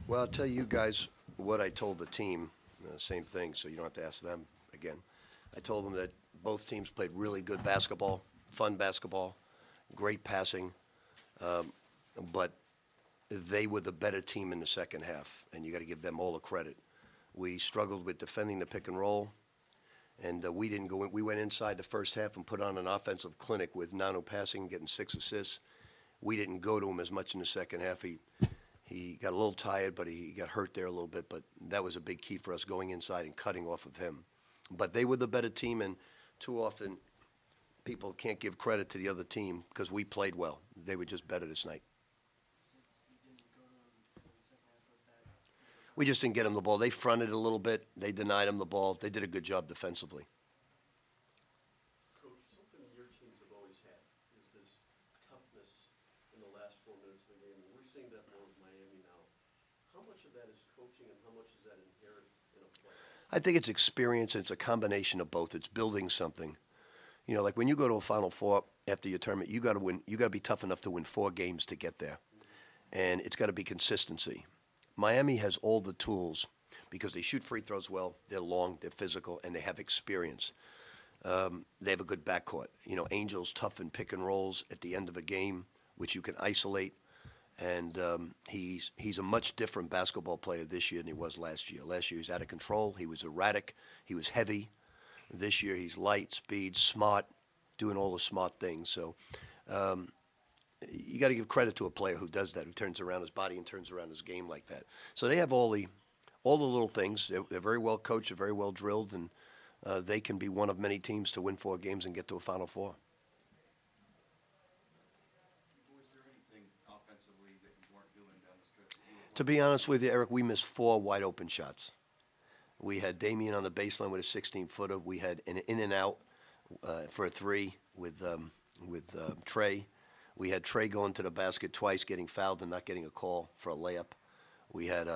Well, I'll tell you guys what I told the team, same thing, so you don't have to ask them again. I told them that both teams played really good basketball, fun basketball, great passing, um, but they were the better team in the second half, and you got to give them all the credit. We struggled with defending the pick and roll, and we didn't go in. We went inside the first half and put on an offensive clinic with Nanu passing, getting 6 assists. We didn't go to him as much in the second half. He got a little tired, but he got hurt there a little bit. But that was a big key for us going inside and cutting off of him. But they were the better team, and too often people can't give credit to the other team because we played well. They were just better this night. We just didn't get them the ball. They fronted a little bit. They denied them the ball. They did a good job defensively. Coach, something your teams have always had is this toughness in the last 4 minutes of the game, and we're seeing that more with Miami now. How much of that is coaching, and how much is that inherent in a player? I think it's experience, and it's a combination of both. It's building something. You know, like when you go to a Final Four after your tournament, you got to win. You got to be tough enough to win 4 games to get there, and it's got to be consistency. Miami has all the tools because they shoot free throws well. They're long, they're physical, and they have experience. They have a good backcourt. You know, Angel's tough in pick and rolls at the end of a game, which you can isolate. And he's a much different basketball player this year than he was last year. Last year he was out of control. He was erratic. He was heavy. This year he's light, speed, smart, doing all the smart things. So you got to give credit to a player who does that, who turns around his body and turns around his game like that. So they have all the little things. They're very well coached, they're very well drilled, and they can be one of many teams to win 4 games and get to a Final Four. Was there anything offensively that you weren't doing down the stretch? To be honest with you, Eric, we missed 4 wide open shots. We had Damian on the baseline with a 16-footer. We had an in and out for a 3 with Trey. We had Trey going to the basket twice, getting fouled and not getting a call for a layup. We had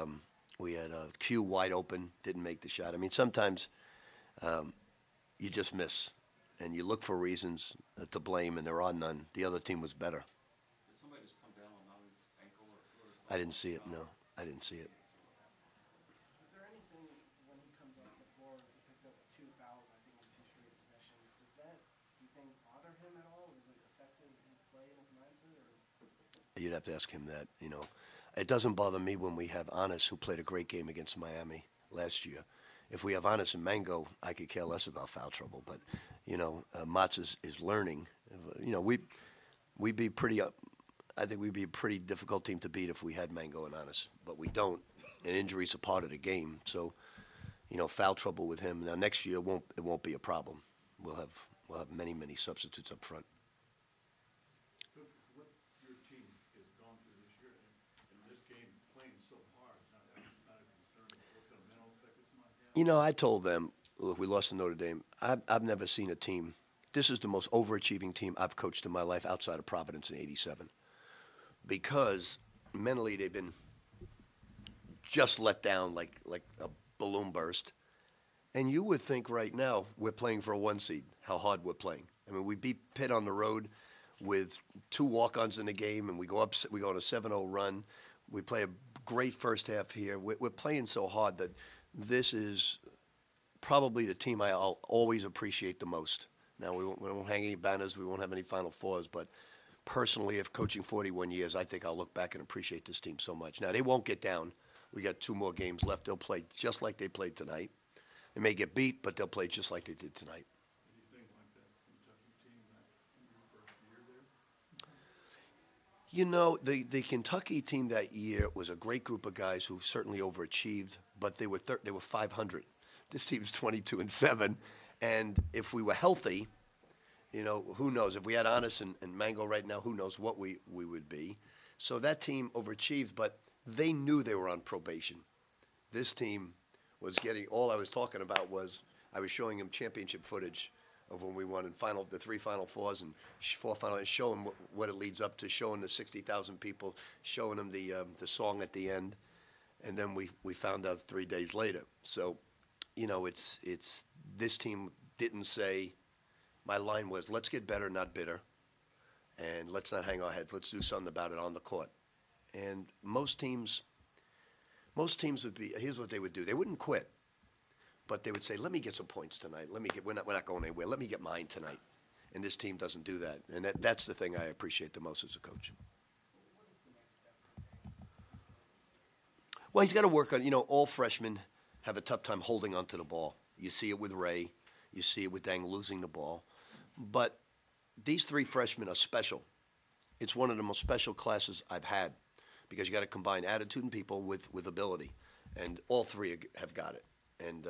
Q wide open, didn't make the shot. I mean, sometimes you just miss, and you look for reasons to blame, and there are none. The other team was better. Did somebody just come down on Nanu's ankle or foot or something? I didn't see it. No, I didn't see it. Is there anything when he comes off the floor, he picked up 2 fouls, I think, in 2 straight possessions. Does that, do you think, bother him at all? Is it affecting his play and his mindset? Or? You'd have to ask him that. You know, it doesn't bother me when we have Anis, who played a great game against Miami last year. If we have Anis and Mango, I could care less about foul trouble. But you know, Mats is learning. You know, we'd be pretty. I think we'd be a pretty difficult team to beat if we had Mango and Anis, but we don't. And injuries are part of the game. So, you know, foul trouble with him. Now next year it won't be a problem. We'll have many substitutes up front. What your team has gone through this year, and this game playing so hard, not a concern about what kind of mental effect this might have? You know, I told them, look, we lost to Notre Dame. I've never seen a team. This is the most overachieving team I've coached in my life outside of Providence in '87. Because mentally they've been just let down like a balloon burst. And you would think right now we're playing for a 1 seed, how hard we're playing. I mean, we beat Pitt on the road with 2 walk-ons in the game, and we go on a 7-0 run. We play a great first half here. We're playing so hard that this is probably the team I'll always appreciate the most. Now, we won't hang any banners. We won't have any Final Fours. But personally, if coaching 41 years, I think I'll look back and appreciate this team so much. Now, they won't get down. We got 2 more games left. They'll play just like they played tonight. They may get beat, but they'll play just like they did tonight. What do you think like that Kentucky team in your first year there? You know, the Kentucky team that year was a great group of guys who certainly overachieved, but they were 500. This team's 22-7, and if we were healthy, you know, who knows? If we had Anis and Mango right now, who knows what we would be. So that team overachieved, but they knew they were on probation. This team was getting, all I was talking about was I was showing him championship footage of when we won in the 3 Final Fours and 4 Final, and showing what it leads up to, showing the 60,000 people, showing them the song at the end, and then we found out 3 days later. So, you know, it's this team didn't say. My line was, let's get better, not bitter, and let's not hang our heads. Let's do something about it on the court. And most teams Most teams would be, here's what they would do. They wouldn't quit, but they would say, let me get some points tonight. We're not going anywhere. Let me get mine tonight. And this team doesn't do that. And that's the thing I appreciate the most as a coach. What is the next step for Dane? Well, he's got to work on, all freshmen have a tough time holding onto the ball. You see it with Ray. You see it with Dang losing the ball. But these three freshmen are special. It's one of the most special classes I've had because you got to combine attitude and people with ability. And all three have got it. And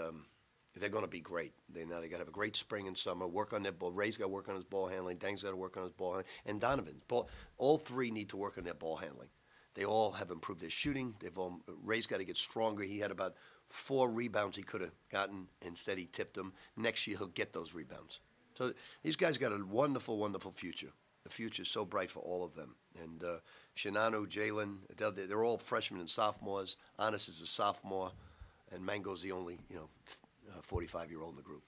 they're going to be great. They got to have a great spring and summer, work on their ball. Ray's got to work on his ball handling. Dang's got to work on his ball handling. And Donovan's ball. All three need to work on their ball handling. They all have improved their shooting. Ray's got to get stronger. He had about 4 rebounds he could have gotten. Instead, he tipped them. Next year, he'll get those rebounds. So these guys got a wonderful, wonderful future. The future is so bright for all of them. And Shinano, Jalen, they're all freshmen and sophomores. Anis is a sophomore, and Mango's the only, 45-year-old in the group.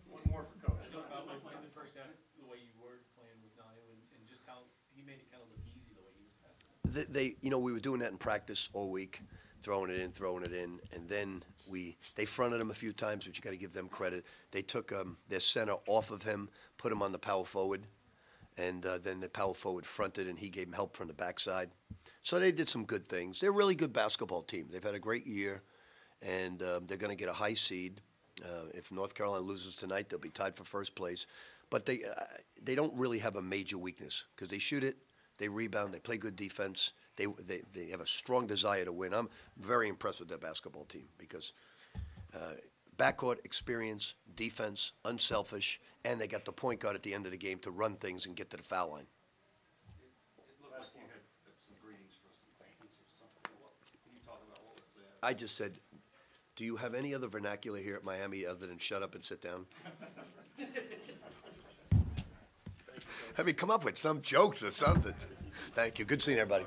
One more for Coach. Talk about like playing the first half, the way you were playing with Nanu, and just how he made it kind of look easy the way he was passing. We were doing that in practice all week, throwing it in, and then they fronted him a few times, but you got to give them credit. They took their center off of him, put him on the power forward, and then the power forward fronted, and he gave him help from the backside. So they did some good things. They're a really good basketball team. They've had a great year, and they're going to get a high seed. If North Carolina loses tonight, they'll be tied for first place. But they don't really have a major weakness because they shoot it, they rebound, they play good defense. They have a strong desire to win. I'm very impressed with their basketball team because backcourt experience, defense, unselfish, and they got the point guard at the end of the game to run things and get to the foul line. It looked like you had some greetings for some fans or something. Can you talk about what was said? I just said, do you have any other vernacular here at Miami other than shut up and sit down? I mean, come up with some jokes or something. Thank you. Good seeing everybody.